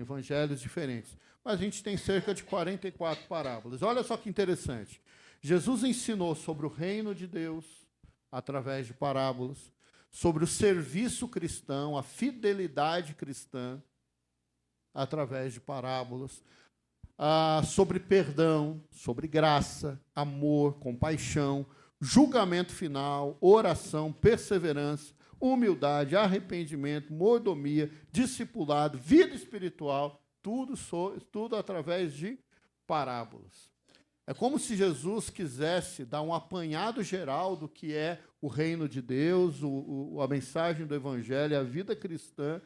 evangelhos diferentes. Mas a gente tem cerca de 44 parábolas. Olha só que interessante. Jesus ensinou sobre o reino de Deus através de parábolas, sobre o serviço cristão, a fidelidade cristã através de parábolas, sobre perdão, sobre graça, amor, compaixão, julgamento final, oração, perseverança, humildade, arrependimento, mordomia, discipulado, vida espiritual, tudo através de parábolas. É como se Jesus quisesse dar um apanhado geral do que é o reino de Deus, a mensagem do Evangelho, a vida cristã,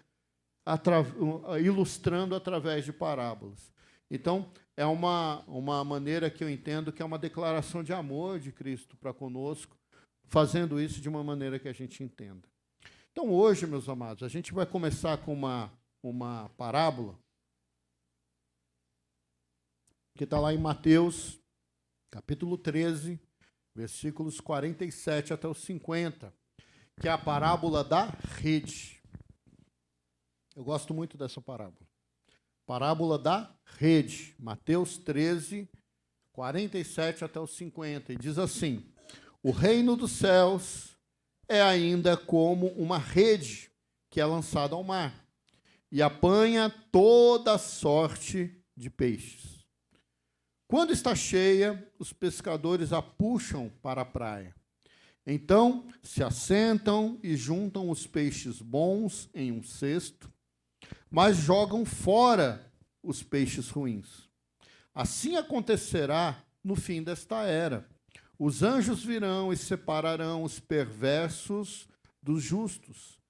ilustrando através de parábolas. Então, é uma maneira que eu entendo que é uma declaração de amor de Cristo para conosco, fazendo isso de uma maneira que a gente entenda. Então, hoje, meus amados, a gente vai começar com uma parábola que está lá em Mateus, capítulo 13, versículos 47 até os 50, que é a parábola da rede. Eu gosto muito dessa parábola. Parábola da rede, Mateus 13, 47 até os 50, e diz assim: o reino dos céus é ainda como uma rede que é lançada ao mar e apanha toda sorte de peixes. Quando está cheia, os pescadores a puxam para a praia. Então se assentam e juntam os peixes bons em um cesto, mas jogam fora os peixes ruins. Assim acontecerá no fim desta era. Os anjos virão e separarão os perversos dos justos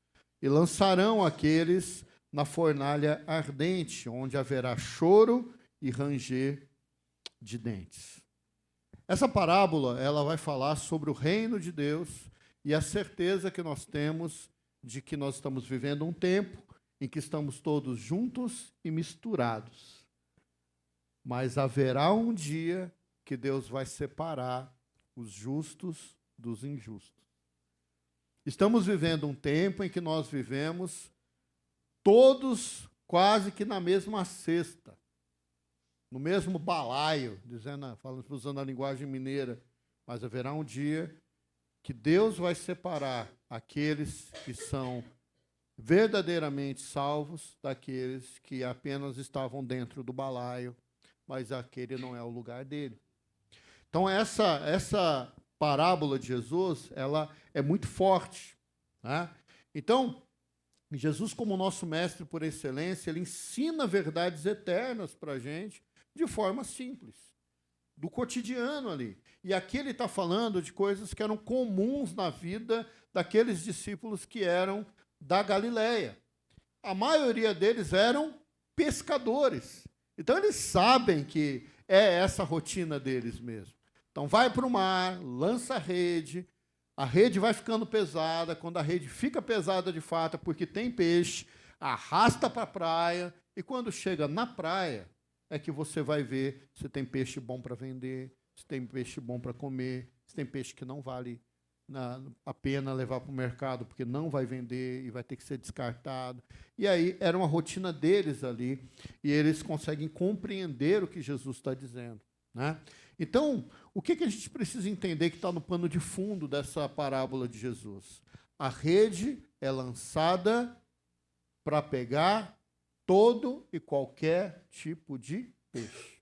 e lançarão aqueles na fornalha ardente, onde haverá choro e ranger de dentes. Essa parábola, ela vai falar sobre o reino de Deus e a certeza que nós temos de que nós estamos vivendo um tempo em que estamos todos juntos e misturados. Mas haverá um dia que Deus vai separar os justos dos injustos. Estamos vivendo um tempo em que nós vivemos todos quase que na mesma cesta, no mesmo balaio, usando a linguagem mineira, mas haverá um dia que Deus vai separar aqueles que são verdadeiramente salvos daqueles que apenas estavam dentro do balaio, mas aquele não é o lugar dele. Então, essa parábola de Jesus, ela é muito forte, né? Então, Jesus, como nosso mestre por excelência, ele ensina verdades eternas para a gente de forma simples, do cotidiano ali. E aqui ele está falando de coisas que eram comuns na vida daqueles discípulos que eram da Galileia. A maioria deles eram pescadores. Então, eles sabem que é essa rotina deles mesmo. Então, vai para o mar, lança a rede vai ficando pesada. Quando a rede fica pesada de fato, é porque tem peixe, arrasta para a praia, e quando chega na praia, é que você vai ver se tem peixe bom para vender, se tem peixe bom para comer, se tem peixe que não vale a pena levar para o mercado, porque não vai vender e vai ter que ser descartado. E aí era uma rotina deles ali, e eles conseguem compreender o que Jesus está dizendo, né? Então, o que a gente precisa entender que está no pano de fundo dessa parábola de Jesus? A rede é lançada para pegar todo e qualquer tipo de peixe.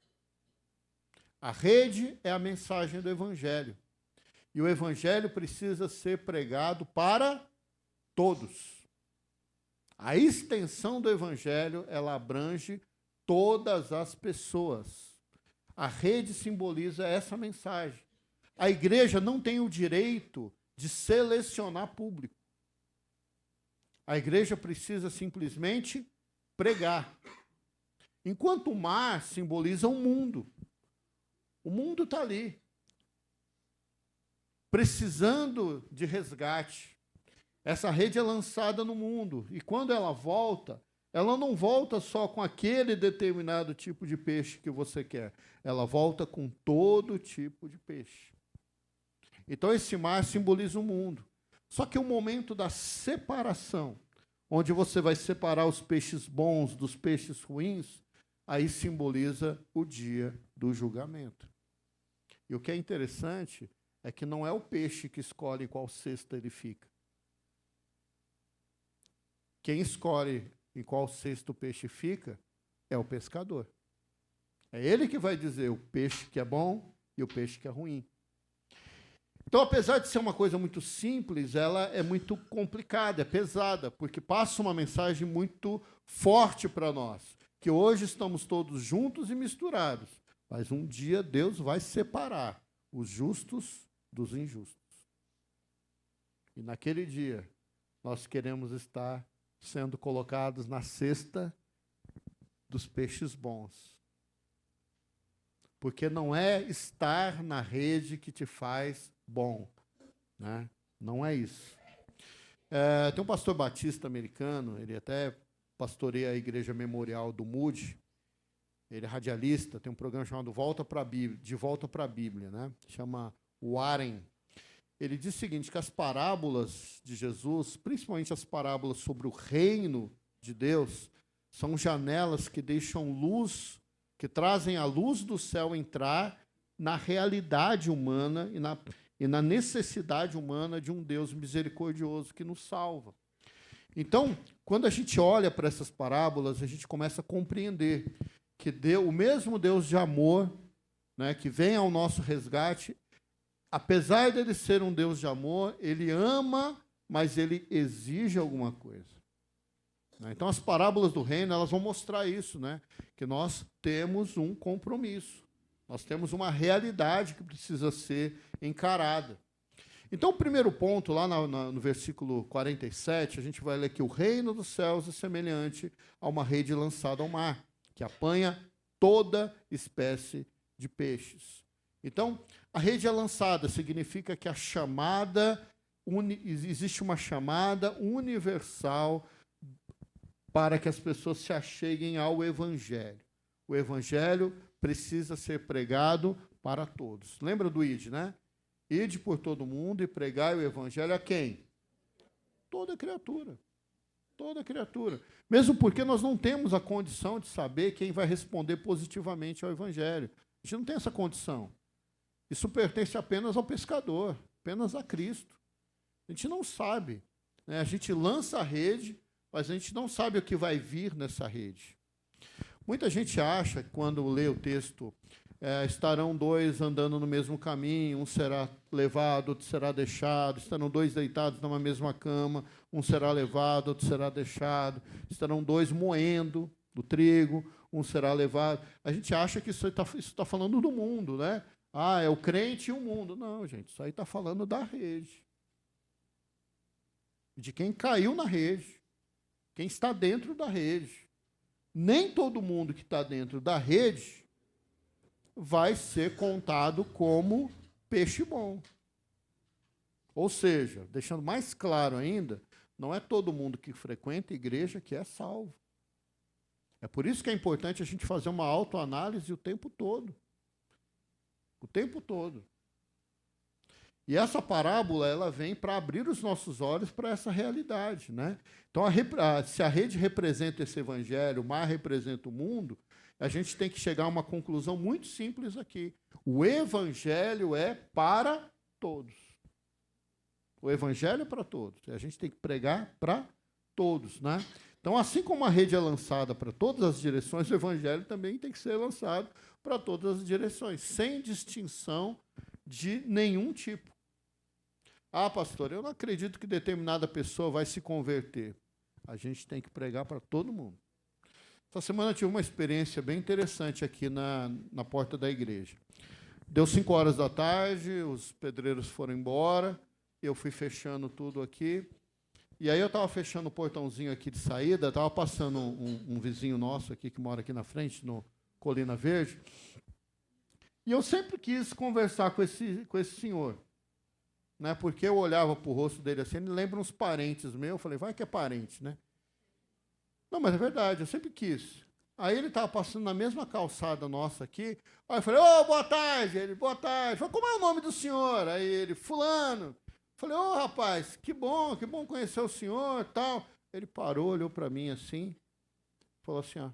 A rede é a mensagem do Evangelho. E o Evangelho precisa ser pregado para todos. A extensão do Evangelho, ela abrange todas as pessoas. A rede simboliza essa mensagem. A igreja não tem o direito de selecionar público. A igreja precisa simplesmente pregar. Enquanto o mar simboliza o mundo está ali, precisando de resgate. Essa rede é lançada no mundo, e quando ela volta, ela não volta só com aquele determinado tipo de peixe que você quer, ela volta com todo tipo de peixe. Então esse mar simboliza o mundo. Só que o momento da separação, onde você vai separar os peixes bons dos peixes ruins, aí simboliza o dia do julgamento. E o que é interessante é que não é o peixe que escolhe em qual cesta ele fica. Quem escolhe em qual cesto o peixe fica é o pescador. É ele que vai dizer o peixe que é bom e o peixe que é ruim. Então, apesar de ser uma coisa muito simples, ela é muito complicada, é pesada, porque passa uma mensagem muito forte para nós, que hoje estamos todos juntos e misturados, mas um dia Deus vai separar os justos dos injustos. E naquele dia, nós queremos estar sendo colocados na cesta dos peixes bons. Porque não é estar na rede que te faz bom, né? Não é isso. Tem um pastor batista americano, ele até pastoreia a Igreja Memorial do Moody, ele é radialista, tem um programa chamado De Volta para a Bíblia, né? Chama Warren. Ele diz o seguinte, que as parábolas de Jesus, principalmente as parábolas sobre o reino de Deus, são janelas que deixam luz, que trazem a luz do céu entrar na realidade humana e na necessidade humana de um Deus misericordioso que nos salva. Então, quando a gente olha para essas parábolas, a gente começa a compreender que o mesmo Deus de amor, né, que vem ao nosso resgate, apesar dele ser um Deus de amor, ele ama, mas ele exige alguma coisa. Então, as parábolas do reino, elas vão mostrar isso, né? Que nós temos um compromisso. Nós temos uma realidade que precisa ser encarada. Então, o primeiro ponto, lá no versículo 47, a gente vai ler que o reino dos céus é semelhante a uma rede lançada ao mar, que apanha toda espécie de peixes. Então, a rede é lançada, significa que existe uma chamada universal para que as pessoas se acheguem ao Evangelho. O Evangelho precisa ser pregado para todos. Lembra do ID, né? Ide por todo mundo e pregai o Evangelho a quem? Toda criatura. Toda criatura. Mesmo porque nós não temos a condição de saber quem vai responder positivamente ao Evangelho. A gente não tem essa condição. Isso pertence apenas ao pescador, apenas a Cristo. A gente não sabe, né? A gente lança a rede, mas a gente não sabe o que vai vir nessa rede. Muita gente acha que quando lê o texto, estarão dois andando no mesmo caminho, um será levado, outro será deixado, estarão dois deitados numa mesma cama, um será levado, outro será deixado, estarão dois moendo do trigo, um será levado. A gente acha que isso está falando do mundo, né? É o crente e o mundo. Não, gente, isso aí está falando da rede. De quem caiu na rede. Quem está dentro da rede. Nem todo mundo que está dentro da rede vai ser contado como peixe bom. Ou seja, deixando mais claro ainda, não é todo mundo que frequenta a igreja que é salvo. É por isso que é importante a gente fazer uma autoanálise o tempo todo. O tempo todo. E essa parábola, ela vem para abrir os nossos olhos para essa realidade, né? Então, se a rede representa esse evangelho, o mar representa o mundo, a gente tem que chegar a uma conclusão muito simples aqui. O evangelho é para todos. O evangelho é para todos. A gente tem que pregar para todos, né? Então, assim como a rede é lançada para todas as direções, o evangelho também tem que ser lançado para todas as direções, sem distinção de nenhum tipo. Pastor, eu não acredito que determinada pessoa vai se converter. A gente tem que pregar para todo mundo. Essa semana eu tive uma experiência bem interessante aqui na porta da igreja. Deu 5 horas da tarde, os pedreiros foram embora, eu fui fechando tudo aqui. E aí eu estava fechando o portãozinho aqui de saída, estava passando um vizinho nosso aqui, que mora aqui na frente, no Colina Verde. E eu sempre quis conversar com esse senhor. Né, porque eu olhava para o rosto dele assim, ele lembra uns parentes meus, eu falei, vai que é parente, né? Não, mas é verdade, eu sempre quis. Aí ele estava passando na mesma calçada nossa aqui, aí eu falei, boa tarde, ele, boa tarde, falei, como é o nome do senhor? Aí ele, fulano. Eu falei, rapaz, que bom conhecer o senhor, tal. Ele parou, olhou para mim assim, falou assim, ó,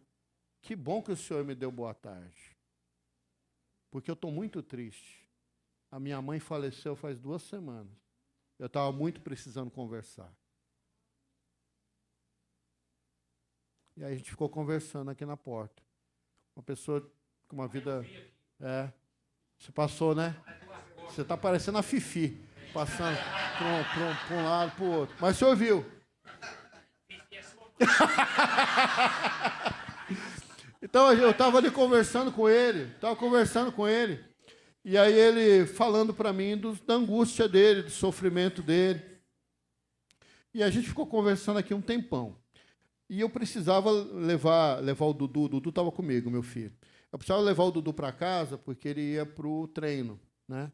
que bom que o senhor me deu boa tarde, porque eu estou muito triste. A minha mãe faleceu faz 2 semanas. Eu estava muito precisando conversar. E aí a gente ficou conversando aqui na porta. Uma pessoa com uma vida... Você passou, né? Você está parecendo a Fifi, passando para um lado, para o outro. Mas o senhor viu. Então eu estava ali conversando com ele, e aí ele falando para mim da angústia dele, do sofrimento dele. E a gente ficou conversando aqui um tempão. E eu precisava levar o Dudu estava comigo, meu filho. Eu precisava levar o Dudu para casa, porque ele ia para o treino, né?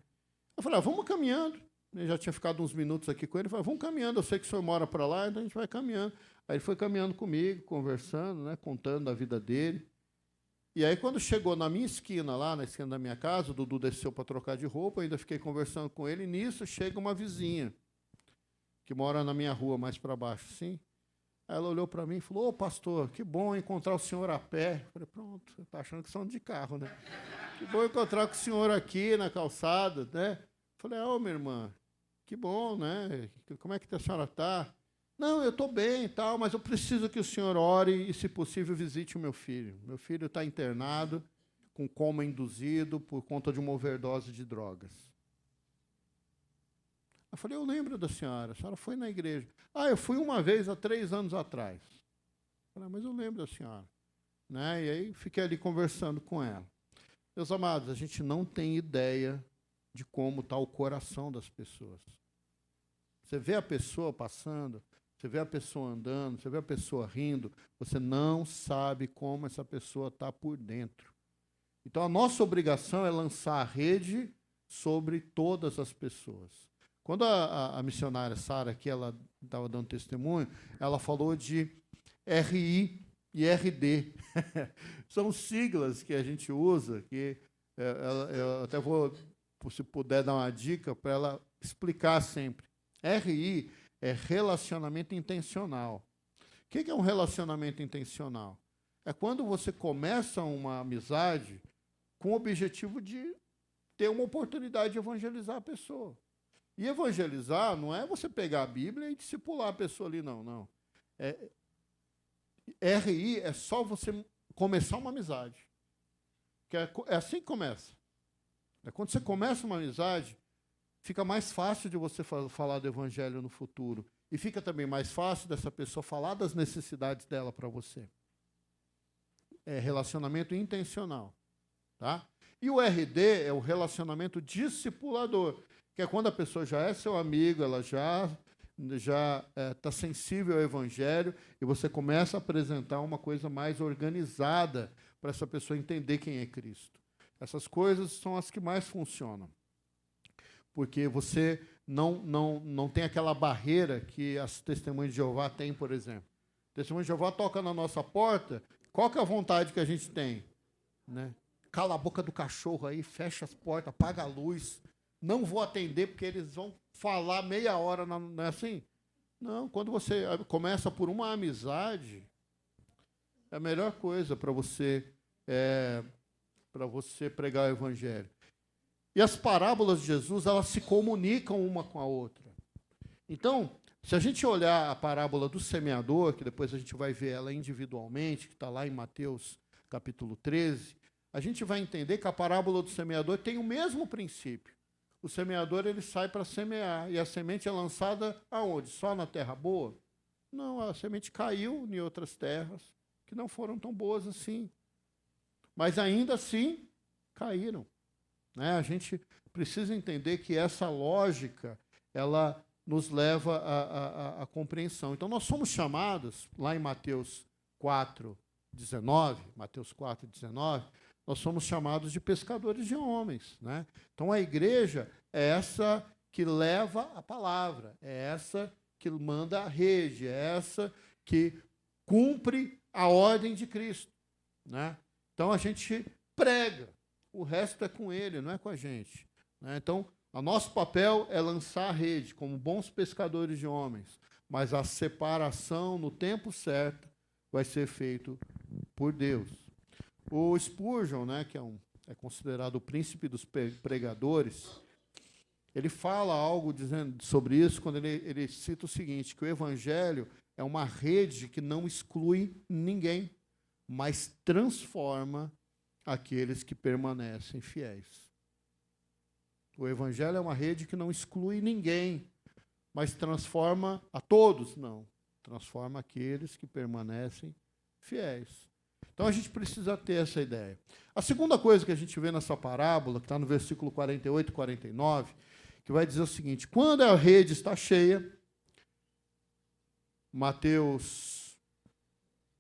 Eu falei, vamos caminhando. Eu já tinha ficado uns minutos aqui com ele. Eu falei, vamos caminhando, eu sei que o senhor mora para lá, então a gente vai caminhando. Aí ele foi caminhando comigo, conversando, né, contando a vida dele. E aí, quando chegou na minha esquina, lá na esquina da minha casa, o Dudu desceu para trocar de roupa, eu ainda fiquei conversando com ele, e nisso chega uma vizinha, que mora na minha rua, mais para baixo, assim. Aí ela olhou para mim e falou, pastor, que bom encontrar o senhor a pé. Eu falei, pronto, você está achando que são de carro, né? Que bom encontrar com o senhor aqui na calçada, né? Eu falei, minha irmã, que bom, né? Como é que a senhora está? Não, eu estou bem e tal, mas eu preciso que o senhor ore e, se possível, visite o meu filho. Meu filho está internado com coma induzido por conta de uma overdose de drogas. Eu falei, eu lembro da senhora, a senhora foi na igreja. Eu fui uma vez há 3 anos atrás. Eu falei, mas eu lembro da senhora. Né? E aí fiquei ali conversando com ela. Meus amados, a gente não tem ideia de como está o coração das pessoas. Você vê a pessoa passando, você vê a pessoa andando, você vê a pessoa rindo, você não sabe como essa pessoa está por dentro. Então, a nossa obrigação é lançar a rede sobre todas as pessoas. Quando a missionária Sara, aqui, ela estava dando testemunho, ela falou de RI e RD. São siglas que a gente usa, que eu até vou, se puder, dar uma dica para ela explicar sempre. RI é relacionamento intencional. O que é um relacionamento intencional? É quando você começa uma amizade com o objetivo de ter uma oportunidade de evangelizar a pessoa. E evangelizar não é você pegar a Bíblia e discipular a pessoa ali, não. RI é só você começar uma amizade. É assim que começa. Quando você começa uma amizade, fica mais fácil de você falar do evangelho no futuro. E fica também mais fácil dessa pessoa falar das necessidades dela para você. É relacionamento intencional. Tá? E o RD é o relacionamento discipulador, que é quando a pessoa já é seu amigo, ela já está sensível ao evangelho, e você começa a apresentar uma coisa mais organizada para essa pessoa entender quem é Cristo. Essas coisas são as que mais funcionam. Porque você não tem aquela barreira que as testemunhas de Jeová têm, por exemplo. Testemunha de Jeová toca na nossa porta, qual que é a vontade que a gente tem? Né? Cala a boca do cachorro aí, fecha as portas, apaga a luz, não vou atender porque eles vão falar meia hora, não é assim? Não, quando você começa por uma amizade, é a melhor coisa para você pregar o evangelho. E as parábolas de Jesus, elas se comunicam uma com a outra. Então, se a gente olhar a parábola do semeador, que depois a gente vai ver ela individualmente, que está lá em Mateus capítulo 13, a gente vai entender que a parábola do semeador tem o mesmo princípio. O semeador, ele sai para semear, e a semente é lançada aonde? Só na terra boa? Não, a semente caiu em outras terras, que não foram tão boas assim. Mas ainda assim, caíram. Né? A gente precisa entender que essa lógica, ela nos leva à compreensão. Então, nós somos chamados, lá em Mateus 4:19, nós somos chamados de pescadores de homens. Né? Então, a igreja é essa que leva a palavra, é essa que manda a rede, é essa que cumpre a ordem de Cristo. Né? Então, a gente prega, o resto é com ele, não é com a gente. Né? Então, o nosso papel é lançar a rede, como bons pescadores de homens. mas a separação no tempo certo vai ser feito por Deus. O Spurgeon, né, que é considerado o príncipe dos pregadores, ele fala algo dizendo sobre isso quando ele cita o seguinte, que o evangelho é uma rede que não exclui ninguém, mas transforma aqueles que permanecem fiéis. O evangelho é uma rede que não exclui ninguém, mas transforma a todos, não. Transforma aqueles que permanecem fiéis. Então a gente precisa ter essa ideia. A segunda coisa que a gente vê nessa parábola, que está no versículo 48 e 49, que vai dizer o seguinte, quando a rede está cheia, Mateus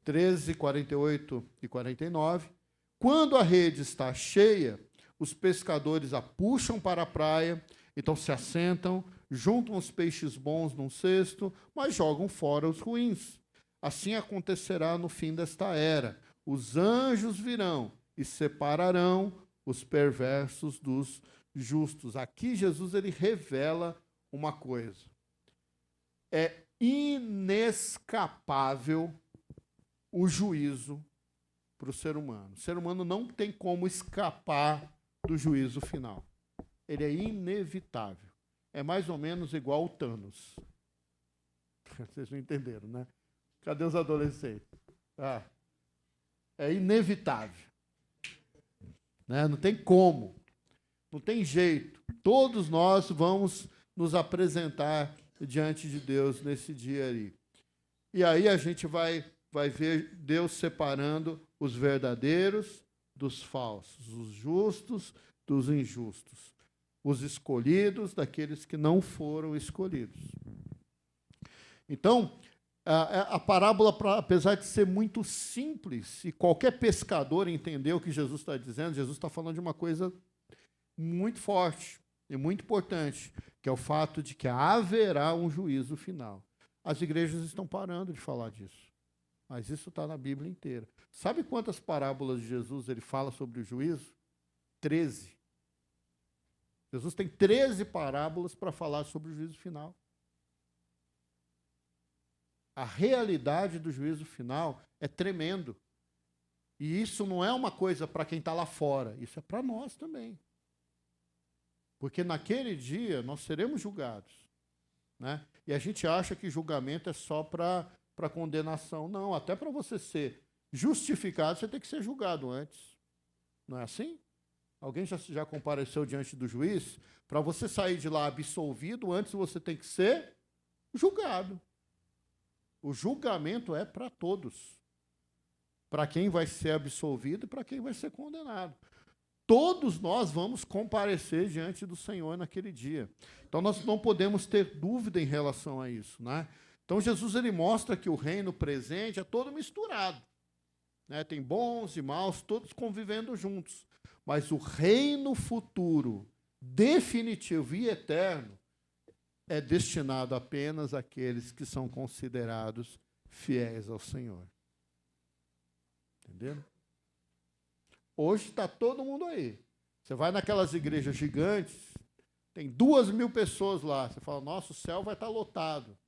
13, 48 e 49, quando a rede está cheia, os pescadores a puxam para a praia, então se assentam, juntam os peixes bons num cesto, mas jogam fora os ruins. Assim acontecerá no fim desta era. Os anjos virão e separarão os perversos dos justos. Aqui Jesus ele revela uma coisa. É inescapável o juízo para o ser humano. O ser humano não tem como escapar do juízo final. Ele é inevitável. É mais ou menos igual o Thanos. Vocês não entenderam, né? Cadê os adolescentes? É inevitável. Né? Não tem como. Não tem jeito. Todos nós vamos nos apresentar diante de Deus nesse dia aí. E aí a gente vai ver Deus separando os verdadeiros dos falsos, os justos dos injustos, os escolhidos daqueles que não foram escolhidos. Então, a parábola, apesar de ser muito simples, e qualquer pescador entendeu o que Jesus está dizendo, Jesus está falando de uma coisa muito forte e muito importante, que é o fato de que haverá um juízo final. As igrejas estão parando de falar disso, mas isso está na Bíblia inteira. Sabe quantas parábolas de Jesus ele fala sobre o juízo? 13. Jesus tem 13 parábolas para falar sobre o juízo final. A realidade do juízo final é tremendo. E isso não é uma coisa para quem está lá fora, isso é para nós também. Porque naquele dia nós seremos julgados. Né? E a gente acha que julgamento é só para condenação. Não, até para você ser justificado, você tem que ser julgado antes. Não é assim? Alguém já compareceu diante do juiz? Para você sair de lá absolvido, antes você tem que ser julgado. O julgamento é para todos. Para quem vai ser absolvido e para quem vai ser condenado. Todos nós vamos comparecer diante do Senhor naquele dia. Então, nós não podemos ter dúvida em relação a isso. Né? Então, Jesus ele mostra que o reino presente é todo misturado. Né? Tem bons e maus, todos convivendo juntos. Mas o reino futuro, definitivo e eterno, é destinado apenas àqueles que são considerados fiéis ao Senhor. Entenderam? Hoje está todo mundo aí. Você vai naquelas igrejas gigantes, tem 2.000 pessoas lá. Você fala, nossa, o céu vai estar lotado.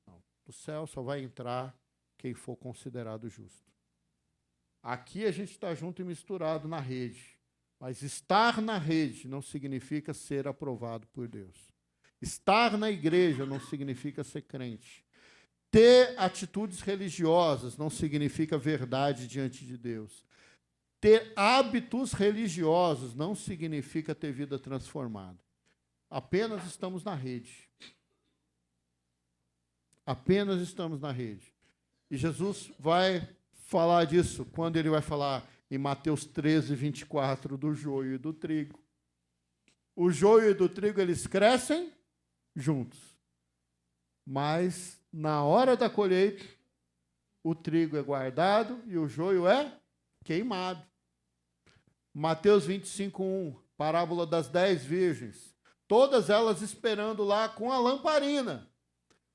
Não, o céu só vai entrar quem for considerado justo. Aqui a gente está junto e misturado na rede. Mas estar na rede não significa ser aprovado por Deus. Estar na igreja não significa ser crente. Ter atitudes religiosas não significa verdade diante de Deus. Ter hábitos religiosos não significa ter vida transformada. Apenas estamos na rede. Apenas estamos na rede. E Jesus vai falar disso quando ele vai falar em Mateus 13, 24, do joio e do trigo. O joio e do trigo, eles crescem juntos. Mas, na hora da colheita, o trigo é guardado e o joio é queimado. Mateus 25, 1, parábola das 10 virgens. Todas elas esperando lá com a lamparina.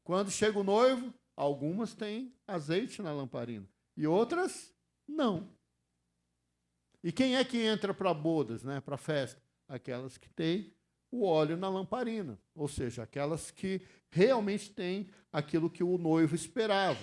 Quando chega o noivo, algumas têm azeite na lamparina e outras não. E quem é que entra para bodas, né, para festa? Aquelas que têm o óleo na lamparina, ou seja, aquelas que realmente têm aquilo que o noivo esperava.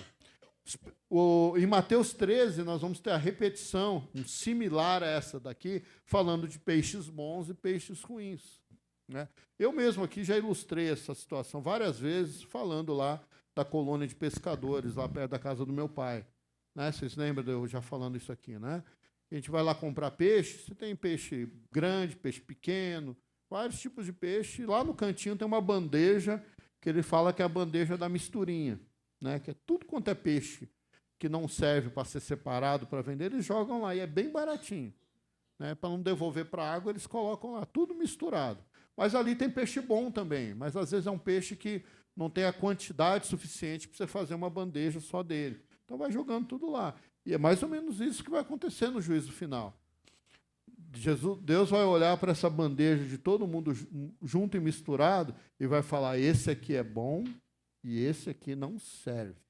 Em Mateus 13, nós vamos ter a repetição, similar a essa daqui, falando de peixes bons e peixes ruins. Né? Eu mesmo aqui já ilustrei essa situação várias vezes, falando lá da colônia de pescadores, lá perto da casa do meu pai. Né? Vocês lembram de eu já falando isso aqui, né? A gente vai lá comprar peixe, você tem peixe grande, peixe pequeno, vários tipos de peixe. E lá no cantinho tem uma bandeja, que ele fala que é a bandeja da misturinha, né? Que é tudo quanto é peixe que não serve para ser separado para vender, eles jogam lá, e é bem baratinho. Né? Para não devolver para a água, eles colocam lá, tudo misturado. Mas ali tem peixe bom também, mas às vezes é um peixe que não tem a quantidade suficiente para você fazer uma bandeja só dele. Então vai jogando tudo lá. E é mais ou menos isso que vai acontecer no juízo final. Deus vai olhar para essa bandeja de todo mundo junto e misturado e vai falar, esse aqui é bom e esse aqui não serve.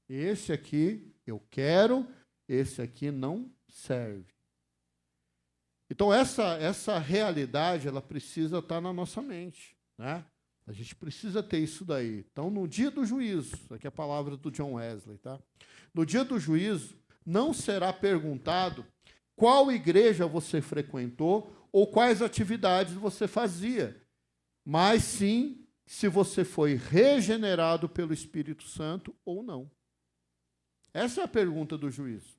Esse aqui eu quero, esse aqui não serve. Então, essa realidade, ela precisa estar na nossa mente. Né? A gente precisa ter isso daí. Então, no dia do juízo, aqui é a palavra do John Wesley, tá? No dia do juízo, não será perguntado qual igreja você frequentou ou quais atividades você fazia, mas sim se você foi regenerado pelo Espírito Santo ou não. Essa é a pergunta do juízo.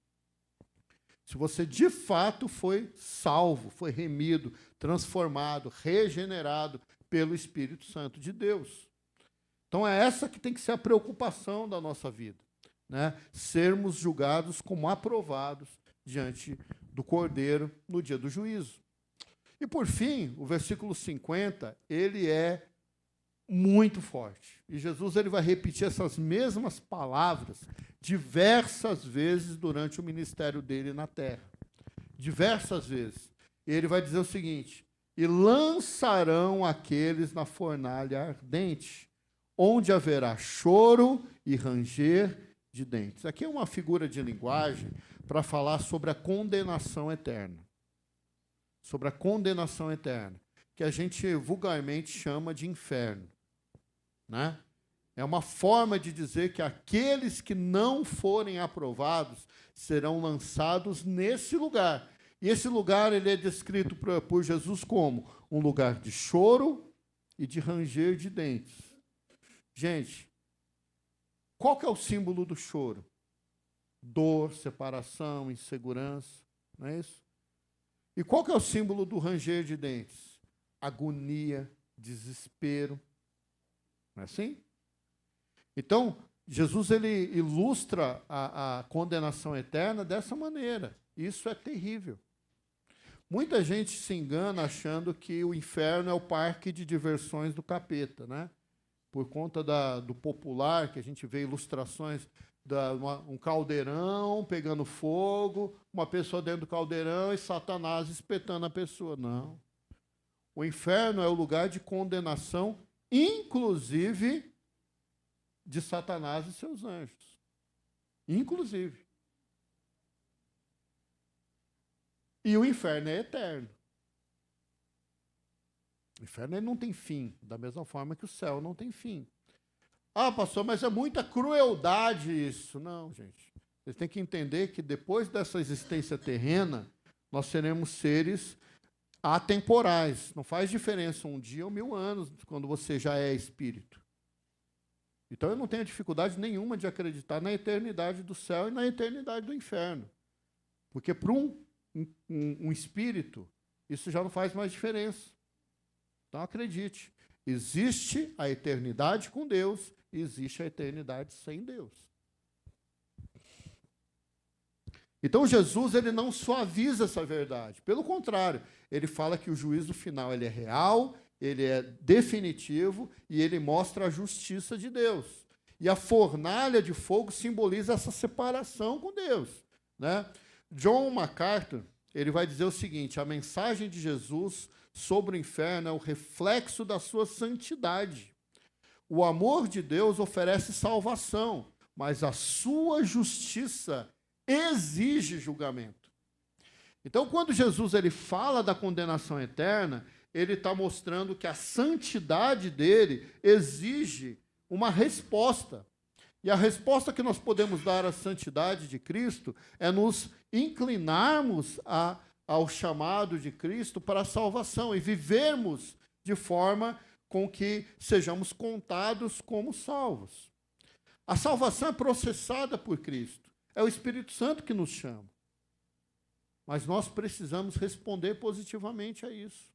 Se você de fato foi salvo, foi remido, transformado, regenerado pelo Espírito Santo de Deus. Então é essa que tem que ser a preocupação da nossa vida, né? Sermos julgados como aprovados diante do Cordeiro no dia do juízo. E por fim, o versículo 50, ele é muito forte. E Jesus ele vai repetir essas mesmas palavras diversas vezes durante o ministério dele na terra. Diversas vezes. E ele vai dizer o seguinte: e lançarão aqueles na fornalha ardente, onde haverá choro e ranger de dentes. Aqui é uma figura de linguagem para falar sobre a condenação eterna. Sobre a condenação eterna, que a gente vulgarmente chama de inferno. Né? É uma forma de dizer que aqueles que não forem aprovados serão lançados nesse lugar. E esse lugar ele é descrito por Jesus como um lugar de choro e de ranger de dentes. Gente, qual que é o símbolo do choro? Dor, separação, insegurança, não é isso? E qual que é o símbolo do ranger de dentes? Agonia, desespero. Não é assim? Então, Jesus ele ilustra a condenação eterna dessa maneira. Isso é terrível. Muita gente se engana achando que o inferno é o parque de diversões do capeta, né? Por conta do popular, que a gente vê ilustrações, um caldeirão pegando fogo, uma pessoa dentro do caldeirão e Satanás espetando a pessoa. Não. O inferno é o lugar de condenação, inclusive de Satanás e seus anjos. Inclusive. E o inferno é eterno. O inferno ele não tem fim, da mesma forma que o céu não tem fim. Ah, pastor, mas é muita crueldade isso. Não, gente. Vocês têm que entender que depois dessa existência terrena, nós seremos seres atemporais. Não faz diferença um dia ou 1000 anos, quando você já é espírito. Então eu não tenho dificuldade nenhuma de acreditar na eternidade do céu e na eternidade do inferno. Porque para um espírito, isso já não faz mais diferença. Então acredite, existe a eternidade com Deus e existe a eternidade sem Deus. Então Jesus ele não suaviza essa verdade. Pelo contrário, ele fala que o juízo final ele é real, ele é definitivo e ele mostra a justiça de Deus. E a fornalha de fogo simboliza essa separação com Deus. Né? John MacArthur ele vai dizer o seguinte: a mensagem de Jesus sobre o inferno é o reflexo da sua santidade. O amor de Deus oferece salvação, mas a sua justiça exige julgamento. Então, quando Jesus ele fala da condenação eterna, ele está mostrando que a santidade dele exige uma resposta. E a resposta que nós podemos dar à santidade de Cristo é nos inclinarmos ao chamado de Cristo para a salvação e vivermos de forma com que sejamos contados como salvos. A salvação é processada por Cristo. É o Espírito Santo que nos chama. Mas nós precisamos responder positivamente a isso.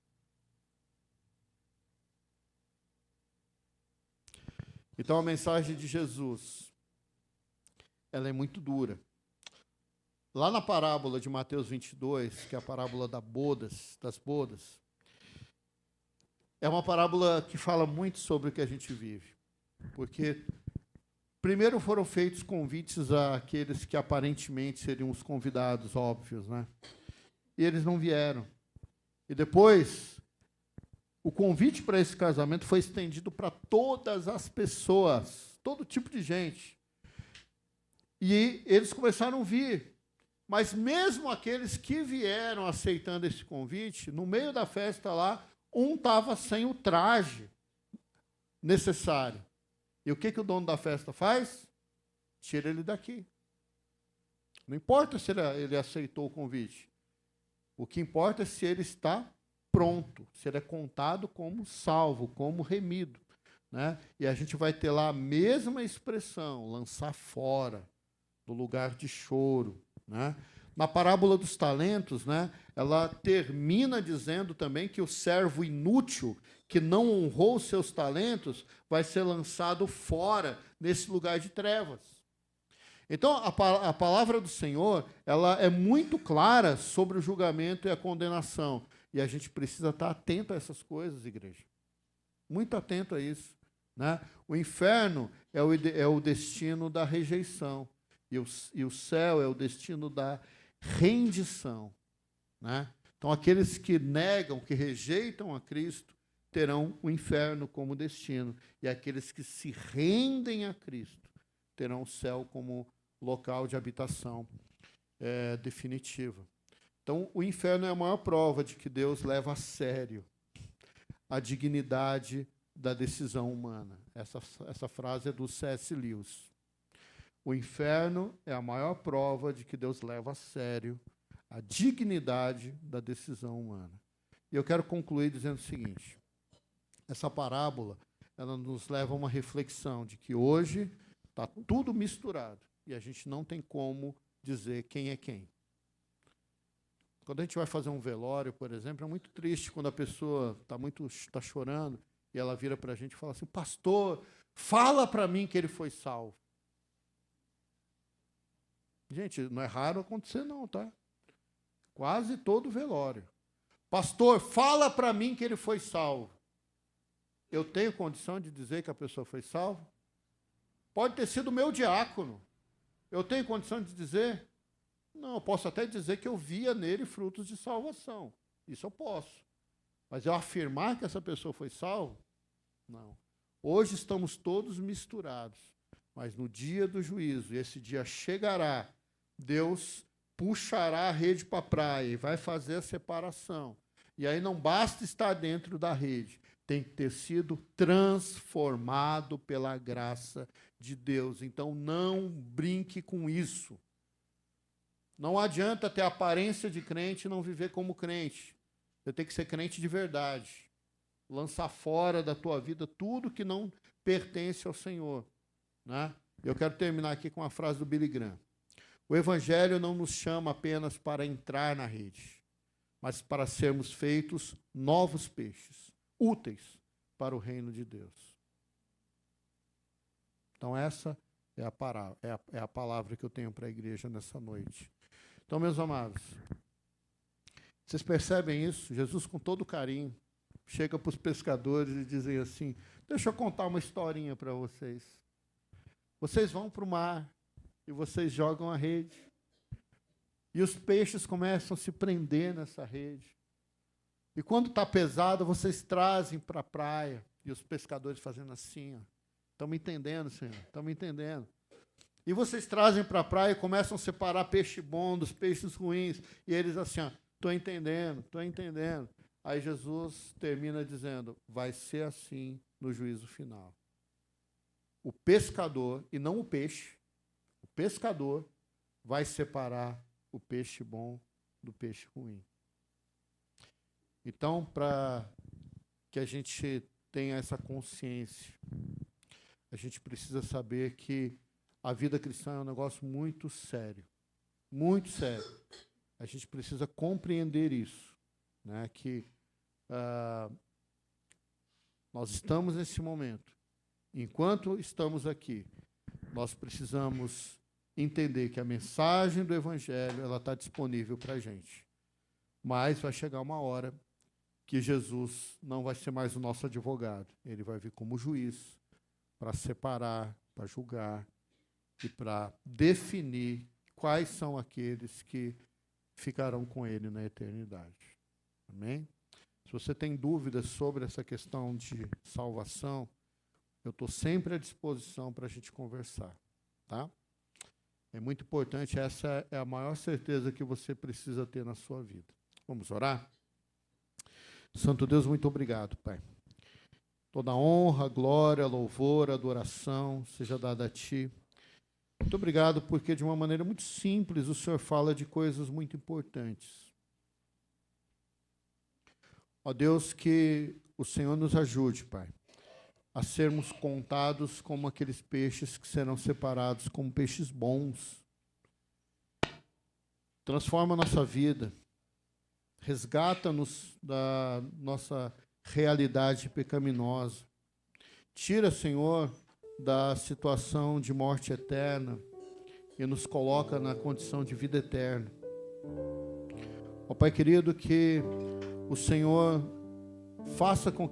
Então a mensagem de Jesus, ela é muito dura. Lá na parábola de Mateus 22, que é a parábola das bodas, é uma parábola que fala muito sobre o que a gente vive. Porque primeiro foram feitos convites àqueles que aparentemente seriam os convidados óbvios, né? E eles não vieram. E depois, o convite para esse casamento foi estendido para todas as pessoas, todo tipo de gente. E eles começaram a vir. Mas mesmo aqueles que vieram aceitando esse convite, no meio da festa lá, um estava sem o traje necessário. E o que o dono da festa faz? Tira ele daqui. Não importa se ele aceitou o convite. O que importa é se ele está pronto, se ele é contado como salvo, como remido. Né? E a gente vai ter lá a mesma expressão, lançar fora, do lugar de choro. Né? Na parábola dos talentos, né, ela termina dizendo também que o servo inútil, que não honrou os seus talentos, vai ser lançado fora, nesse lugar de trevas. Então, a palavra do Senhor, ela é muito clara sobre o julgamento e a condenação. E a gente precisa estar atento a essas coisas, igreja. Muito atento a isso. Né? O inferno é o destino da rejeição. E o céu é o destino da rendição. Né? Então, aqueles que negam, que rejeitam a Cristo, terão o inferno como destino. E aqueles que se rendem a Cristo terão o céu como local de habitação definitiva. Então, o inferno é a maior prova de que Deus leva a sério a dignidade da decisão humana. Essa frase é do C.S. Lewis. O inferno é a maior prova de que Deus leva a sério a dignidade da decisão humana. E eu quero concluir dizendo o seguinte. Essa parábola, ela nos leva a uma reflexão de que hoje está tudo misturado e a gente não tem como dizer quem é quem. Quando a gente vai fazer um velório, por exemplo, é muito triste quando a pessoa está chorando e ela vira para a gente e fala assim, pastor, fala para mim que ele foi salvo. Gente, não é raro acontecer não, tá? Quase todo velório. Pastor, fala para mim que ele foi salvo. Eu tenho condição de dizer que a pessoa foi salva? Pode ter sido meu diácono. Eu tenho condição de dizer? Não, eu posso até dizer que eu via nele frutos de salvação. Isso eu posso. Mas eu afirmar que essa pessoa foi salva? Não. Hoje estamos todos misturados. Mas no dia do juízo, e esse dia chegará, Deus puxará a rede para a praia e vai fazer a separação. E aí não basta estar dentro da rede. Tem que ter sido transformado pela graça de Deus. Então, não brinque com isso. Não adianta ter aparência de crente e não viver como crente. Você tem que ser crente de verdade. Lançar fora da tua vida tudo que não pertence ao Senhor. Né? Eu quero terminar aqui com uma frase do Billy Graham. O Evangelho não nos chama apenas para entrar na rede, mas para sermos feitos novos peixes, úteis para o reino de Deus. Então essa é a palavra que eu tenho para a igreja nessa noite. Então, meus amados, vocês percebem isso? Jesus, com todo carinho, chega para os pescadores e dizem assim, deixa eu contar uma historinha para vocês. Vocês vão para o mar e vocês jogam a rede. E os peixes começam a se prender nessa rede. E quando está pesado, vocês trazem para a praia. E os pescadores fazendo assim, ó. Estão me entendendo, Senhor? Estão me entendendo? E vocês trazem para a praia e começam a separar peixe bom dos peixes ruins. E eles assim, ó, Estou entendendo. Aí Jesus termina dizendo, vai ser assim no juízo final. O pescador, e não o peixe, o pescador vai separar o peixe bom do peixe ruim. Então, para que a gente tenha essa consciência, a gente precisa saber que a vida cristã é um negócio muito sério. Muito sério. A gente precisa compreender isso, né? Que nós estamos nesse momento. Enquanto estamos aqui, nós precisamos entender que a mensagem do Evangelho ela está disponível para a gente. Mas vai chegar uma hora que Jesus não vai ser mais o nosso advogado. Ele vai vir como juiz para separar, para julgar e para definir quais são aqueles que ficarão com ele na eternidade. Amém? Se você tem dúvidas sobre essa questão de salvação, eu estou sempre à disposição para a gente conversar, tá? É muito importante, essa é a maior certeza que você precisa ter na sua vida. Vamos orar? Santo Deus, muito obrigado, Pai. Toda honra, glória, louvor, adoração seja dada a Ti. Muito obrigado porque, de uma maneira muito simples, o Senhor fala de coisas muito importantes. Ó Deus, que o Senhor nos ajude, Pai, a sermos contados como aqueles peixes que serão separados como peixes bons. Transforma a nossa vida, resgata-nos da nossa realidade pecaminosa. Tira, Senhor, da situação de morte eterna e nos coloca na condição de vida eterna. Ó Pai querido, que o Senhor faça com